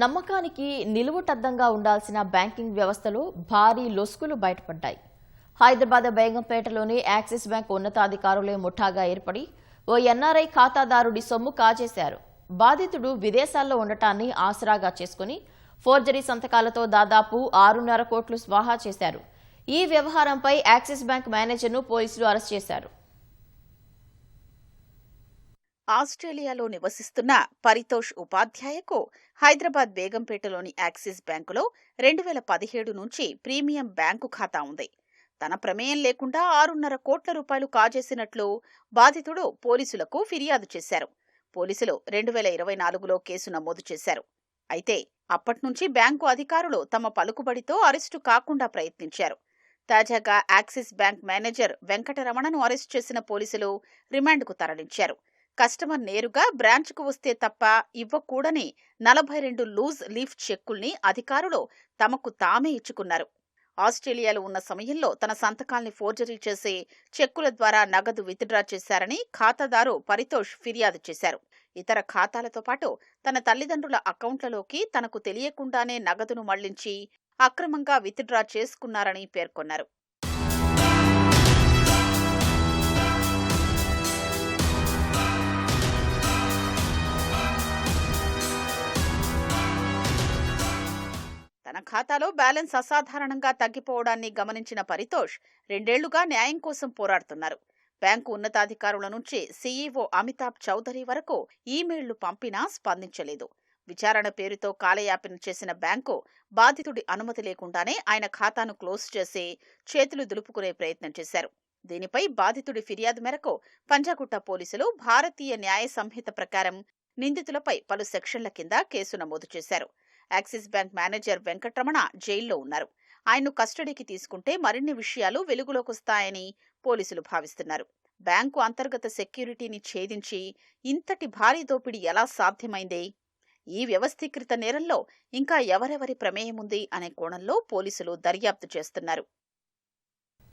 నమ్మకానికి నిలువుటద్దంగా ఉండాల్సిన బ్యాంకింగ్ వ్యవస్థలో భారీ లొసుగులు బయటపడ్డాయి. హైదరాబాద్ బేగంపేటలోని యాక్సిస్ బ్యాంక్ ఉన్నతాధికారులే ముఠాగా ఏర్పడి ఓ ఎన్ఆర్ఐ ఖాతాదారుడి సొమ్ము కాజేశారు. బాధితుడు విదేశాల్లో ఉండటాన్ని ఆసరాగా చేసుకుని ఫోర్జరీ సంతకాలతో దాదాపు 6.5 కోట్లు స్వాహా చేశారు. ఈ వ్యవహారంపై యాక్సిస్ బ్యాంక్ మేనేజర్ను పోలీసులు అరెస్ట్ చేశారు. ఆస్ట్రేలియాలో నివసిస్తున్న పరితోష్ ఉపాధ్యాయకు హైదరాబాద్ బేగంపేటలోని యాక్సిస్ బ్యాంకులో 2017 నుంచి ప్రీమియం బ్యాంకు ఖాతా ఉంది. తన ప్రమేయం లేకుండా 6.5 కోట్ల రూపాయలు కాజేసినట్లు బాధితుడు పోలీసులకు ఫిర్యాదు చేశారు. పోలీసులు 2024లో కేసు నమోదు చేశారు. అయితే అప్పట్నుంచి బ్యాంకు అధికారులు తమ పలుకుబడితో అరెస్టు కాకుండా ప్రయత్నించారు. తాజాగా యాక్సిస్ బ్యాంక్ మేనేజర్ వెంకటరమణను అరెస్టు చేసిన పోలీసులు రిమాండ్కు తరలించారు. కస్టమర్ నేరుగా బ్రాంచ్కు వస్తే తప్ప ఇవ్వకూడని 42 లూజ్ లీఫ్ చెక్కుల్ని అధికారులు తమకు తామే ఇచ్చుకున్నారు. ఆస్ట్రేలియాలో ఉన్న సమయంలో తన సంతకాల్ని ఫోర్జరీ చేసి చెక్కుల ద్వారా నగదు విత్డ్రా చేశారని ఖాతాదారు పరితోష్ ఫిర్యాదు చేశారు. ఇతర ఖాతాలతో పాటు తన తల్లిదండ్రుల అకౌంట్లలోకి తనకు తెలియకుండానే నగదును మళ్లించి అక్రమంగా విత్డ్రా చేసుకున్నారని పేర్కొన్నారు. తన ఖాతాలో బ్యాలెన్స్ అసాధారణంగా తగ్గిపోవడాన్ని గమనించిన పరితోష్ 2 ఏళ్లుగా న్యాయం కోసం పోరాడుతున్నారు. బ్యాంకు ఉన్నతాధికారుల నుంచి సీఈఓ అమితాబ్ చౌదరి వరకు ఈమెయిళ్లు పంపినా స్పందించలేదు. విచారణ పేరుతో కాలయాపన చేసిన బ్యాంకు బాధితుడి అనుమతి లేకుండానే ఆయన ఖాతాను క్లోజ్ చేసి చేతులు దులుపుకునే ప్రయత్నం చేశారు. దీనిపై బాధితుడి ఫిర్యాదు మేరకు పంజాగుట్ట పోలీసులు భారతీయ న్యాయ సంహిత ప్రకారం నిందితులపై పలు సెక్షన్ల కింద కేసు నమోదు చేశారు. యాక్సిస్ బ్యాంక్ మేనేజర్ వెంకటరమణ జైల్లో ఉన్నారు. ఆయన్ను కస్టడీకి తీసుకుంటే మరిన్ని విషయాలు వెలుగులోకొస్తాయని పోలీసులు భావిస్తున్నారు. బ్యాంకు అంతర్గత సెక్యూరిటీని ఛేదించి ఇంతటి భారీ దోపిడీ ఎలా సాధ్యమైంది? ఈ వ్యవస్థీకృత నేరంలో ఇంకా ఎవరెవరి ప్రమేయముంది అనే కోణంలో పోలీసులు దర్యాప్తు చేస్తున్నారు.